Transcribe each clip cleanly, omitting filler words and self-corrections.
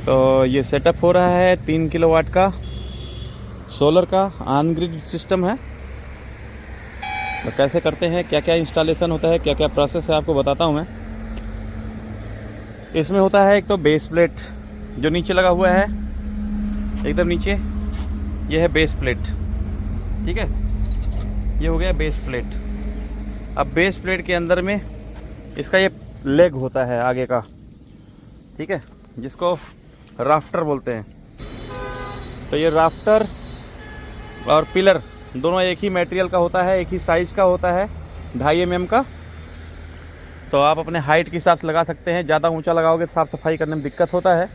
तो ये सेटअप हो रहा है 3 किलोवाट का सोलर का ऑन ग्रिड सिस्टम है। तो कैसे करते हैं, क्या क्या इंस्टॉलेशन होता है, क्या क्या प्रोसेस है, आपको बताता हूँ मैं। इसमें होता है एक तो बेस प्लेट जो नीचे लगा हुआ है, एकदम नीचे, ये है बेस प्लेट। ठीक है, ये हो गया बेस प्लेट। अब बेस प्लेट के अंदर में इसका ये लेग होता है आगे का, ठीक है, जिसको राफ्टर बोलते हैं। तो ये राफ्टर और पिलर दोनों एक ही मटेरियल का होता है, एक ही साइज़ का होता है, 2.5 mm का। तो आप अपने हाइट के हिसाब से लगा सकते हैं। ज़्यादा ऊंचा लगाओगे तो साफ़ सफाई करने में दिक्कत होता है।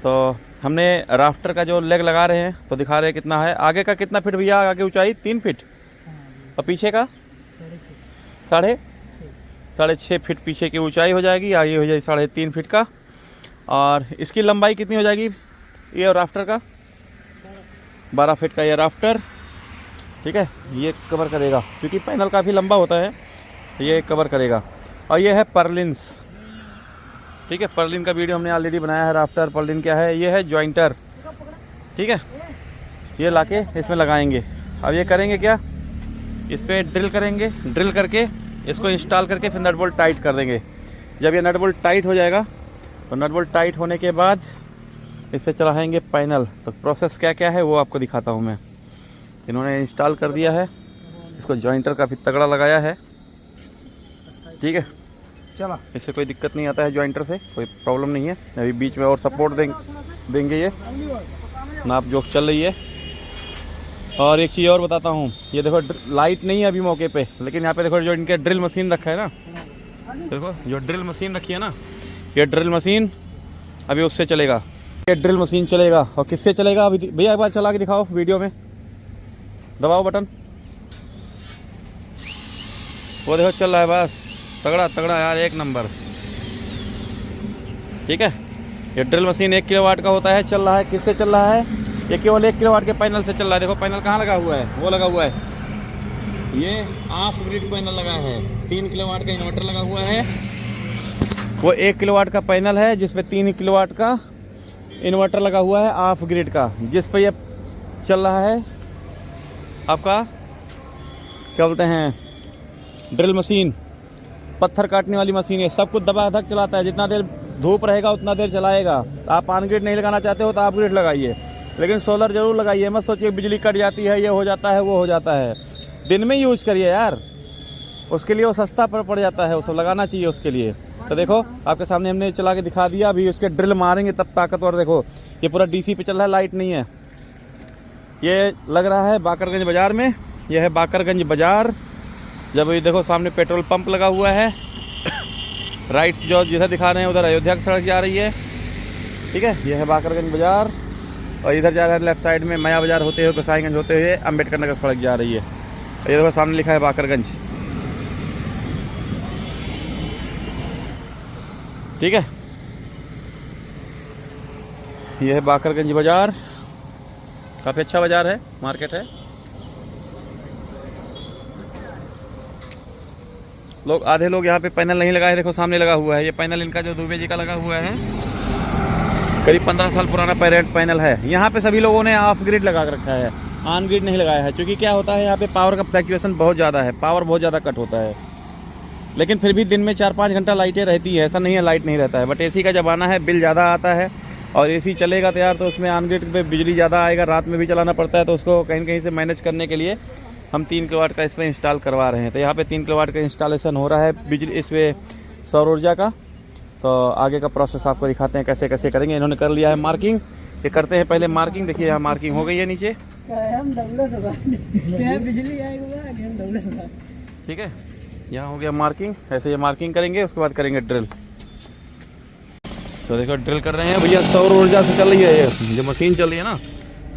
तो हमने राफ्टर का जो लेग लगा रहे हैं तो दिखा रहे हैं कितना है। आगे का कितना फीट भैया? आगे ऊंचाई 3 फीट और पीछे का 6.5 फीट पीछे की ऊंचाई हो जाएगी। आगे हो जाएगी 3.5 फीट का। और इसकी लंबाई कितनी हो जाएगी ये राफ्टर का? 12 फीट का ये राफ्टर। ठीक है, ये कवर करेगा क्योंकि पैनल काफ़ी लंबा होता है, ये कवर करेगा। और ये है पर्लिन्स। ठीक है, पर्लिन का वीडियो हमने ऑलरेडी बनाया है। राफ्टर पर्लिन क्या है? ये है जॉइंटर। ठीक है, ये लाके इसमें लगाएंगे। अब ये करेंगे क्या, इस पर ड्रिल करेंगे, ड्रिल करके इसको इंस्टॉल करके फिर नट बोल्ट टाइट कर देंगे। जब ये नट बोल्ट टाइट हो जाएगा तो नट बोल्ट टाइट होने के बाद इस पर चढ़ाएंगे पैनल। तो प्रोसेस क्या क्या है वो आपको दिखाता हूँ मैं। इन्होंने इंस्टॉल कर दिया है, इसको जॉइंटर काफ़ी तगड़ा लगाया है। ठीक है, चला, इससे कोई दिक्कत नहीं आता है, जॉइंटर से कोई प्रॉब्लम नहीं है। अभी बीच में और सपोर्ट देंगे ये नाप जोक चल रही है। और एक चीज़ और बताता हूँ, ये देखो लाइट नहीं है अभी मौके पे, लेकिन यहाँ पे देखो जो इनके ड्रिल मशीन रखा है ना, देखो जो ड्रिल मशीन रखी है ना, ये ड्रिल मशीन अभी उससे चलेगा। ये ड्रिल मशीन चलेगा। और किससे चलेगा अभी भैया एक बार चला के दिखाओ वीडियो में, दबाओ बटन। वो देखो चल रहा है, बस तगड़ा तगड़ा यार, एक नंबर। ठीक है, ये ड्रिल मशीन 1 किलोवाट का होता है। चल रहा है, किससे चल रहा है? ये केवल 1 किलोवाट के पैनल से चल रहा है। देखो पैनल कहाँ लगा हुआ है, वो लगा हुआ है, ये ऑफ ग्रिड पैनल लगा है। 3 किलोवाट का इन्वर्टर लगा हुआ है, वो 1 किलोवाट का पैनल है जिसपे 3 किलोवाट का इन्वर्टर लगा हुआ है ऑफ ग्रिड का, जिस पे ये चल रहा है आपका क्या बोलते हैं, ड्रिल मशीन, पत्थर काटने वाली मशीन है। सब कुछ दबा धक चलाता है, जितना देर धूप रहेगा उतना देर चलाएगा। आप ऑन ग्रिड नहीं लगाना चाहते हो तो आप ग्रिड लगाइए, लेकिन सोलर जरूर लगाइए। मत सोचिए बिजली कट जाती है, ये हो जाता है, वो हो जाता है। दिन में यूज़ करिए यार, उसके लिए वो सस्ता पड़ जाता है, उसको लगाना चाहिए उसके लिए। तो देखो आपके सामने हमने चला के दिखा दिया। अभी उसके ड्रिल मारेंगे तब ताकतवर। देखो ये पूरा डीसी पे चल रहा है, लाइट नहीं है। ये लग रहा है बाकरगंज बाज़ार में, यह है बाकरगंज बाज़ार। जब ये देखो सामने पेट्रोल पंप लगा हुआ है, राइट जो जिधर दिखा रहे हैं उधर अयोध्या की सड़क जा रही है। ठीक है, यह है बाकरगंज बाज़ार। और इधर जा रहा है लेफ्ट साइड में माया बाज़ार होते हुए, गोसाईगंज होते हुए अम्बेडकर नगर सड़क जा रही है। ये देखो सामने लिखा है बाकरगंज। ठीक है, यह है बाकरगंज बाज़ार। काफ़ी अच्छा बाज़ार है, मार्केट है। आधे लोग यहाँ पे पैनल नहीं लगाए, देखो सामने लगा हुआ है। ये पैनल इनका जो दुबे जी का लगा हुआ है, करीब 15 साल पुराना पैनल है। यहाँ पे सभी लोगों ने ऑफ ग्रिड लगा रखा है, ऑन ग्रिड नहीं लगाया है। क्योंकि क्या होता है, यहाँ पे पावर का फ्लक्चुएशन बहुत ज़्यादा है, पावर बहुत ज़्यादा कट होता है। लेकिन फिर भी दिन में 4-5 घंटा लाइटें रहती है, ऐसा नहीं है लाइट नहीं रहता है। बट एसी का ज़माना है, बिल ज़्यादा आता है। और एसी चलेगा तो यार तो उसमें ऑन ग्रिड पे बिजली ज़्यादा आएगा, रात में भी चलाना पड़ता है। तो उसको कहीं कहीं से मैनेज करने के लिए हम 3 किलोवाट का इसमें इंस्टॉल करवा रहे हैं। तो यहाँ पे 3 किलोवाट का इंस्टॉलेशन हो रहा है बिजली, इसमें सौर ऊर्जा का। तो आगे का प्रोसेस आपको दिखाते हैं कैसे कैसे करेंगे। इन्होंने कर लिया है मार्किंग, ये करते हैं पहले मार्किंग। देखिए यहाँ मार्किंग हो गई है नीचे। ठीक है, यहाँ हो गया मार्किंग। ऐसे ये मार्किंग करेंगे, उसके बाद करेंगे ड्रिल। तो देखो ड्रिल कर रहे हैं भैया, सौर ऊर्जा से चल रही है ये जो मशीन चल रही है ना,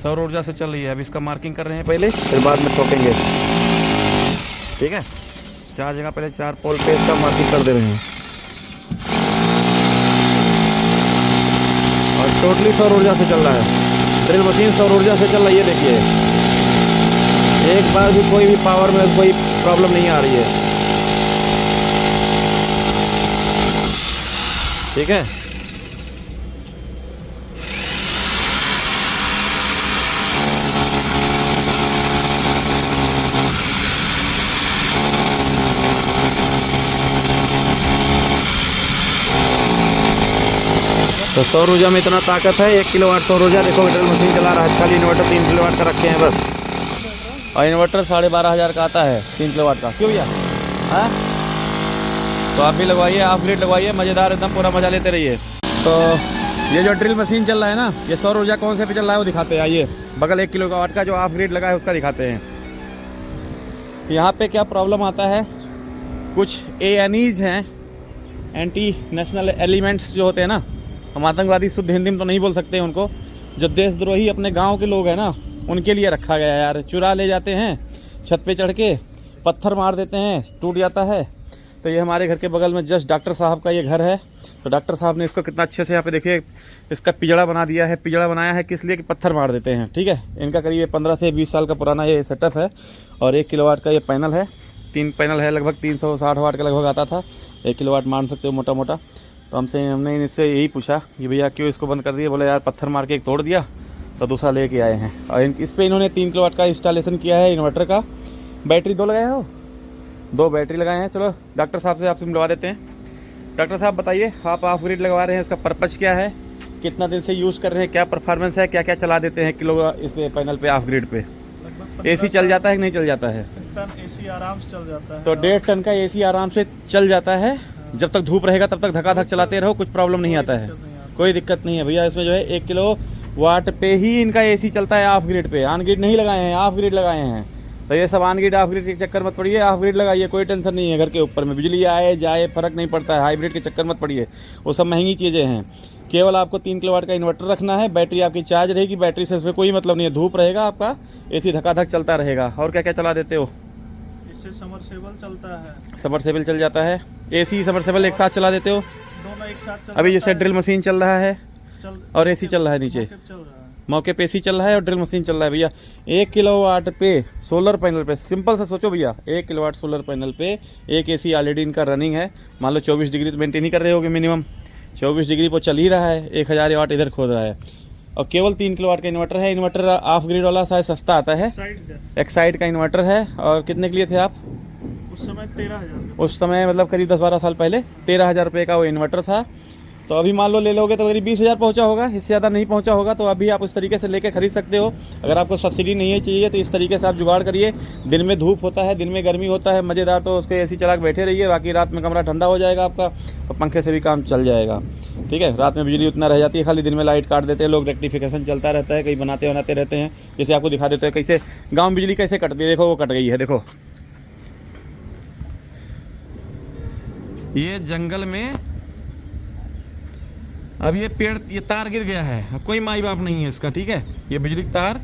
सौर ऊर्जा से चल रही है। अब इसका मार्किंग कर रहे हैं पहले, फिर बाद में ठोकेंगे। ठीक है, 4 जगह पहले 4 पोल पे इसका मार्किंग कर दे रहे हैं। और टोटली सौर ऊर्जा से चल रहा है, ड्रिल मशीन सौर ऊर्जा से चल रही है। देखिए एक बार भी कोई भी पावर में कोई प्रॉब्लम नहीं आ रही है। ठीक है, तो सौर ऊर्जा में इतना ताकत है, 1 किलोवाट सौर ऊर्जा। देखो ड्रिल मशीन चला रहा है, खाली इन्वर्टर 3 किलोवाट का रखे हैं बस, और इन्वर्टर 12,500 का आता है 3 किलोवाट का। क्यों भैया? हाँ, तो आप भी लगवाइए, ऑफ ग्रिड लगवाइए, मज़ेदार एकदम पूरा मज़ा लेते रहिए। तो ये जो ड्रिल मशीन चल रहा है ना, ये सौर ऊर्जा कौन से पे चल रहा है वो दिखाते हैं। आइए बगल 1 किलोवाट का जो ऑफ ग्रिड लगा है उसका दिखाते हैं। यहाँ पे क्या प्रॉब्लम आता है, कुछ ANEs हैं, एंटी नेशनल एलिमेंट्स जो होते हैं ना, हम आतंकवादी शुद्ध हिंदी में तो नहीं बोल सकते उनको, जो देशद्रोही अपने गांव के लोग हैं ना, उनके लिए रखा गया है यार। चुरा ले जाते हैं, छत पे चढ़ के पत्थर मार देते हैं, टूट जाता है। तो ये हमारे घर के बगल में जस्ट डॉक्टर साहब का ये घर है। तो डॉक्टर साहब ने इसको कितना अच्छे से यहाँ पे देखिए इसका पिंजड़ा बना दिया है। पिंजड़ा बनाया है किस लिए कि पत्थर मार देते हैं, ठीक है। इनका करीब 15 से 20 साल का पुराना ये सेटअप है, और 1 किलोवाट का ये पैनल है। 3 पैनल है, लगभग 360 वाट का लगभग आता था। 1 किलोवाट मान सकते हो मोटा मोटा। तो हमने इनसे यही पूछा कि भैया क्यों इसको बंद कर दिया। बोले यार पत्थर मार के एक तोड़ दिया तो दूसरा लेके आए हैं। और इस पर इन्होंने 3 किलोवाट का इंस्टॉलेशन किया है इन्वर्टर का। बैटरी 2 लगाए हो, 2 बैटरी लगाए हैं। चलो डॉक्टर साहब से आपसे मिलवा देते हैं। डॉक्टर साहब बताइए, आप ऑफ ग्रिड लगवा रहे हैं, इसका पर्पज़ क्या है, कितना दिन से यूज़ कर रहे हैं, क्या परफॉर्मेंस है, क्या क्या चला देते हैं किलो इस पे पैनल पे ऑफ ग्रिड पे? AC चल जाता है कि नहीं चल जाता है? टन AC आराम से चल जाता है। तो 1.5 टन का AC आराम से चल जाता है। जब तक धूप रहेगा तब तक धकाधक चलाते रहो, कुछ प्रॉब्लम नहीं आता है, कोई दिक्कत नहीं है भैया। इसमें जो है 1 किलोवाट पे ही इनका AC चलता है ऑफ ग्रिड पे। ऑन ग्रिड नहीं लगाए हैं, ऑफ ग्रिड लगाए हैं। तो ये सब ऑन ग्रिड ऑफ ग्रिड के चक्कर मत पड़िए, ऑफ ग्रिड लगाइए, कोई टेंशन नहीं है। घर के ऊपर में बिजली आए जाए फ़र्क नहीं पड़ता है। हाइब्रिड के चक्कर मत पड़िए, वो सब महंगी चीज़ें हैं। केवल आपको 3 किलोवाट का इन्वर्टर रखना है, बैटरी आपकी चार्ज रहेगी, बैटरी से इसमें कोई मतलब नहीं है। धूप रहेगा आपका, AC धकाधक चलता रहेगा। और क्या क्या चला देते हो? इससे समरसेबल चलता है, समरसेबल चल जाता है। AC समरसेबल एक साथ चला देते हो? दोनों एक साथ चल। अभी जैसे ड्रिल मशीन चल रहा है और AC चल रहा है नीचे, चल रहा है, मौके पे AC चल रहा है और ड्रिल मशीन चल रहा है भैया। 1 किलोवाट पे सोलर पैनल पे, सिंपल से सोचो भैया, 1 किलोवाट सोलर पैनल पे एक AC ऑलरेडी इनका रनिंग है। मान लो 24 डिग्री तो मेंटेन ही कर रहे होगे मिनिमम, 24 डिग्री पर चल ही रहा है, 1000 वाट इधर खोद रहा है। और केवल 3 किलोवाट का इन्वर्टर है। इन्वर्टर ऑफ ग्रिड वाला शायद सस्ता आता है, एक्साइड का इन्वर्टर है। और कितने के लिए थे आप उस समय? 13,000। उस समय मतलब करीब 10-12 साल पहले 13,000 रुपये का वो इन्वर्टर था। तो अभी मान लो ले लोगे तो करीब 20,000 पहुंचा होगा, इससे ज़्यादा नहीं पहुंचा होगा। तो अभी आप उस तरीके से लेके खरीद सकते हो। अगर आपको सब्सिडी नहीं है चाहिए तो इस तरीके से आप जुगाड़ करिए। दिन में धूप होता है, दिन में गर्मी होता है, मज़ेदार, तो उसको AC चला के बैठे रहिए। बाकी रात में कमरा ठंडा हो जाएगा आपका, तो पंखे से भी काम चल जाएगा, ठीक है। रात में बिजली उतना रह जाती है, खाली दिन में लाइट काट देते हैं लोग, रेक्टिफिकेशन चलता रहता है, कहीं बनाते रहते हैं। जैसे आपको दिखा देते हैं कैसे गाँव बिजली कैसे कटती है। देखो वो कट गई है, देखो ये जंगल में अब ये पेड़, ये तार गिर गया है, कोई माई बाप नहीं है इसका, ठीक है। ये बिजली तार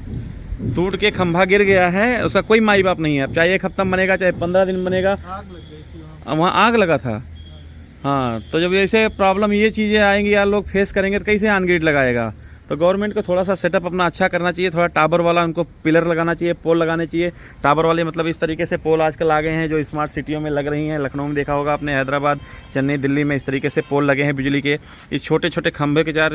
टूट के खंभा गिर गया है, उसका कोई माई बाप नहीं है। अब चाहे 1 हफ्ता बनेगा, चाहे 15 दिन बनेगा। आग लग गई थी वहाँ आग लगा था, हाँ। तो जब ऐसे प्रॉब्लम ये चीज़ें आएंगी यार, लोग फेस करेंगे तो कैसे ऑन ग्रिड लगाएगा। तो गवर्नमेंट को थोड़ा सा सेटअप अपना अच्छा करना चाहिए, थोड़ा टावर वाला उनको पिलर लगाना चाहिए, पोल लगाने चाहिए। टावर वाले मतलब इस तरीके से पोल आजकल आ गए हैं जो स्मार्ट सिटियों में लग रही हैं। लखनऊ में देखा होगा आपने, हैदराबाद, चेन्नई, दिल्ली में इस तरीके से पोल लगे हैं बिजली के। इस छोटे छोटे खंभे के चार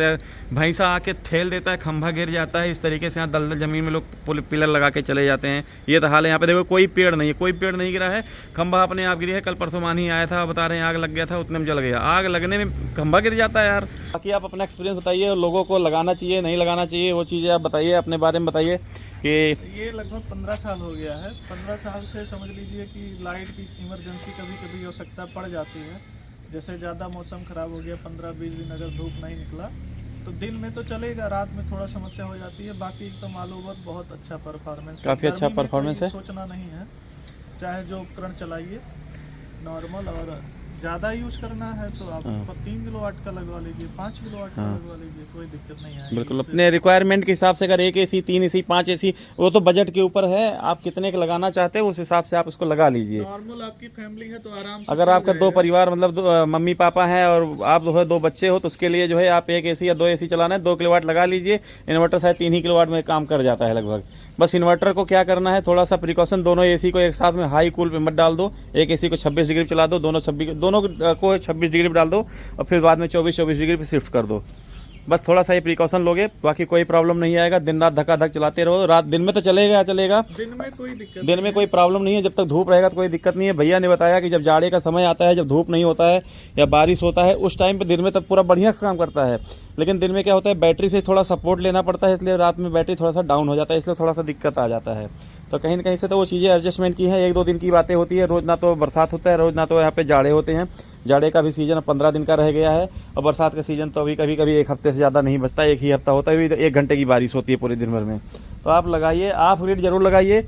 भैंसा आके ठेल देता है, खंभा गिर जाता है। इस तरीके से यहाँ दलदल ज़मीन में लोग पिलर लगा के चले जाते हैं। ये तो हाल है यहाँ पे। देखो कोई पेड़ नहीं है, कोई पेड़ नहीं गिरा है, खंभा अपने आप गिरी है। कल परसों मान ही आया था, बता रहे हैं आग लग गया था, उतने में जल गया। आग लगने में खंभा गिर जाता है यार। बाकी आप अपना एक्सपीरियंस बताइए, और लोगों को लगाना चाहिए नहीं लगाना चाहिए वो चीज़ें आप बताइए, अपने बारे में बताइए। कि ये लगभग 15 साल हो गया है। 15 साल से समझ लीजिए कि लाइट की इमरजेंसी कभी कभी आवश्यकता पड़ जाती है। जैसे ज़्यादा मौसम ख़राब हो गया, 15-20 दिन अगर धूप नहीं निकला तो दिन में तो चलेगा, रात में थोड़ा समस्या हो जाती है। बाकी तो मालूम बहुत अच्छा परफॉर्मेंस, काफ़ी अच्छा परफॉर्मेंस है। सोचना नहीं है, चाहे जो उपकरण चलाइए नॉर्मल। और ज़्यादा यूज करना है तो आप 3 किलोवाट का लगवा लीजिए, 5 किलोवाट का लगवा लीजिए, कोई दिक्कत नहीं है। बिल्कुल अपने रिक्वायरमेंट के हिसाब से, अगर 1 AC, 3 AC, 5 AC, वो तो बजट के ऊपर है। आप कितने का लगाना चाहते हो उस हिसाब से आप उसको लगा लीजिए। नॉर्मल आपकी फैमिली है तो आराम से। अगर आपका 2 परिवार मतलब मम्मी पापा हैं और आप जो है 2 बच्चे हो, तो उसके लिए जो है आप 1 AC या 2 AC चलाना है, 2 किलोवाट लगा लीजिए। इन्वर्टर शायद 3 ही किलोवाट में काम कर जाता है लगभग। बस इन्वर्टर को क्या करना है, थोड़ा सा प्रिकॉशन, दोनों AC को एक साथ में हाई कूल पे मत डाल दो। एक AC को 26 डिग्री पे चला दो, दोनों को 26 डिग्री पे डाल दो, और फिर बाद में 24 डिग्री पे शिफ्ट कर दो। बस थोड़ा सा ये प्रिकॉशन लोगे, बाकी कोई प्रॉब्लम नहीं आएगा। दिन रात धकाधक चलाते रहो। रात दिन में तो चलेगा, दिन में कोई दिक्कत, दिन में कोई प्रॉब्लम नहीं है। जब तक धूप रहेगा तो कोई दिक्कत नहीं है। भैया ने बताया कि जब जाड़े का समय आता है, जब धूप नहीं होता है या बारिश होता है, उस टाइम पे दिन में तब पूरा बढ़िया से काम करता है। लेकिन दिन में क्या होता है बैटरी से थोड़ा सपोर्ट लेना पड़ता है, इसलिए रात में बैटरी थोड़ा सा डाउन हो जाता है, इसलिए थोड़ा सा दिक्कत आ जाता है। तो कहीं ना कहीं से तो वो चीज़ें एडजस्टमेंट की हैं, 1-2 दिन की बातें होती है। रोज़ ना तो बरसात होता है, रोज़ ना तो यहाँ पे जाड़े होते हैं। जाड़े का भी सीज़न अब 15 दिन का रह गया है, और बरसात का सीज़न तो अभी कभी कभी 1 हफ्ते से ज़्यादा नहीं बचता, 1 ही हफ्ता होता है, भी 1 घंटे की बारिश होती है पूरे दिन भर में। तो आप लगाइए, ऑफ ग्रिड जरूर लगाइए,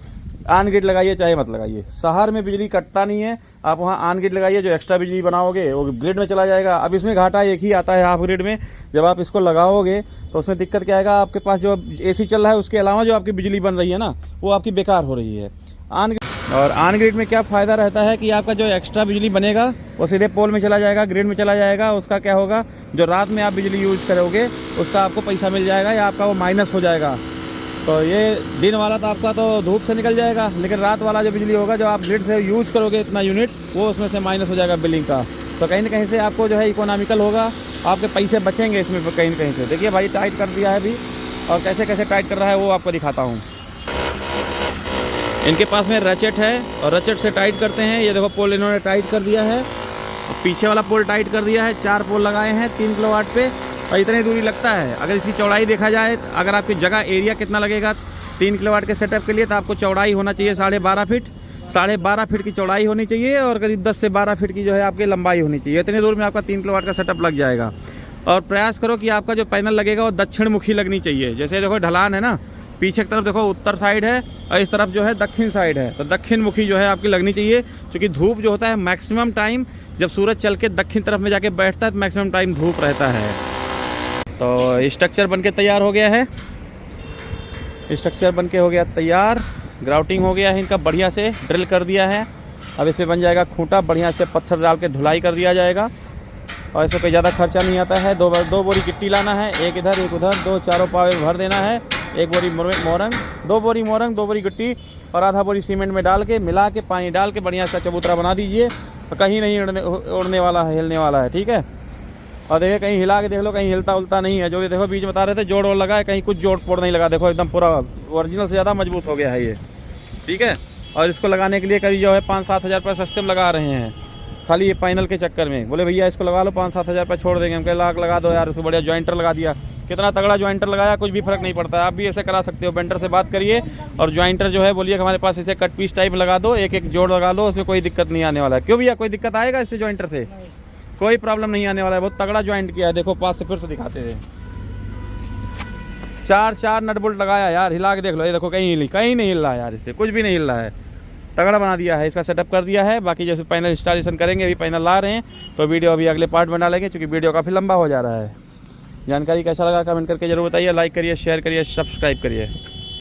ऑन ग्रिड लगाइए चाहे मत लगाइए। शहर में बिजली कटता नहीं है, आप वहाँ ऑन ग्रिड लगाइए, जो एक्स्ट्रा बिजली बनाओगे वो ग्रिड में चला जाएगा। अब इसमें घाटा एक ही आता है ऑफ ग्रिड में, जब आप इसको लगाओगे तो उसमें दिक्कत क्या आएगा, आपके पास जो AC चल रहा है उसके अलावा जो आपकी बिजली बन रही है ना, वो आपकी बेकार हो रही है। और ऑन ग्रिड में क्या फ़ायदा रहता है कि आपका जो एक्स्ट्रा बिजली बनेगा वो सीधे पोल में चला जाएगा, ग्रिड में चला जाएगा। उसका क्या होगा, जो रात में आप बिजली यूज़ करोगे उसका आपको पैसा मिल जाएगा, या आपका वो माइनस हो जाएगा। तो ये दिन वाला तो आपका तो धूप से निकल जाएगा, लेकिन रात वाला जो बिजली होगा, जो आप ग्रिड से यूज़ करोगे इतना यूनिट, वो उसमें से माइनस हो जाएगा बिलिंग का। तो कहीं ना कहीं से आपको जो है इकोनॉमिकल होगा, आपके पैसे बचेंगे इसमें कहीं ना कहीं से। देखिए भाई टाइट कर दिया है अभी, और कैसे कैसे टाइट कर रहा है वो आपको दिखाता हूँ। इनके पास में रचेट है, और रचेट से टाइट करते हैं। ये देखो पोल इन्होंने टाइट कर दिया है, पीछे वाला पोल टाइट कर दिया है। 4 पोल लगाए हैं 3 किलोवाट पे, और इतनी दूरी लगता है। अगर इसकी चौड़ाई देखा जाए, अगर आपकी जगह एरिया कितना लगेगा 3 किलोवाट के सेटअप के लिए, तो आपको चौड़ाई होना चाहिए 12.5 फीट, 12.5 फीट की चौड़ाई होनी चाहिए, और करीब 10 से 12 फीट की जो है आपकी लंबाई होनी चाहिए। इतनी दूर में आपका 3 किलोवाट का सेटअप लग जाएगा। और प्रयास करो कि आपका जो पैनल लगेगा वो दक्षिण मुखी लगनी चाहिए। जैसे देखो ढलान है ना, पीछे की तरफ देखो उत्तर साइड है, और इस तरफ जो है दक्षिण साइड है, तो दक्षिण मुखी जो है आपकी लगनी चाहिए। क्योंकि धूप जो होता है मैक्सिमम टाइम, जब सूरज चल के दक्षिण तरफ में जाके बैठता है तो मैक्सिमम टाइम धूप रहता है। तो स्ट्रक्चर बनके तैयार हो गया है, स्ट्रक्चर बनके हो गया तैयार। ग्राउटिंग हो गया है इनका, बढ़िया से ड्रिल कर दिया है। अब इसमें बन जाएगा खूंटा, बढ़िया से पत्थर डाल के धुलाई कर दिया जाएगा, और इसमें कोई ज़्यादा खर्चा नहीं आता है। 2 बोरी गिट्टी लाना है, एक इधर एक उधर, 2 चारों पावे भर देना है, 1 बोरी मोरंग, 2 बोरी मोरंग, 2 बोरी गिट्टी, और आधा बोरी सीमेंट में डाल के मिला के पानी डाल के बढ़िया सा चबूतरा बना दीजिए। तो कहीं नहीं उड़ने वाला है, हिलने वाला है, ठीक है। और देखिए कहीं हिला के देख लो, कहीं हिलता उलता नहीं है। जो ये देखो बीच बता रहे थे जोड़ और लगा है, कहीं कुछ जोड़ पोड़ नहीं लगा। देखो एकदम पूरा ओरिजिनल से ज़्यादा मजबूत हो गया है ये, ठीक है। और इसको लगाने के लिए करीब जो है 5-7 हज़ार रुपये सस्ते में लगा रहे हैं, खाली ये पैनल के चक्कर में। बोले भैया इसको लगा लो, 5-7 हज़ार रुपये छोड़ देंगे। हम कह लाख लगा दो यार, उसको बढ़िया जॉइंटर लगा दिया। कितना तगड़ा जॉइंटर लगाया, कुछ भी फर्क नहीं पड़ता है। आप भी ऐसे करा सकते हो, बेंटर से बात करिए और जॉइंटर जो है बोलिए हमारे पास इसे कट पीस टाइप लगा दो, एक जोड़ लगा लो, उसमें कोई दिक्कत नहीं आने वाला है। क्यों भैया, कोई दिक्कत आएगा इससे जॉइंटर से? कोई प्रॉब्लम नहीं आने वाला है। बहुत तगड़ा जॉइंट किया है, देखो पास से फिर से दिखाते थे। 4 नट बोल्ट लगाया यार, हिला के देख लो। ये देखो कहीं नहीं हिल रहा है यार, इससे कुछ भी नहीं हिल रहा है। तगड़ा बना दिया है, इसका सेटअप कर दिया है। बाकी जैसे पैनल इंस्टॉलेशन करेंगे, अभी पैनल ला रहे हैं, तो वीडियो अभी अगले पार्ट बना लेंगे, क्योंकि वीडियो काफ़ी लंबा हो जा रहा है। जानकारी कैसा लगा कमेंट करके जरूर बताइए, लाइक करिए, शेयर करिए, सब्सक्राइब करिए।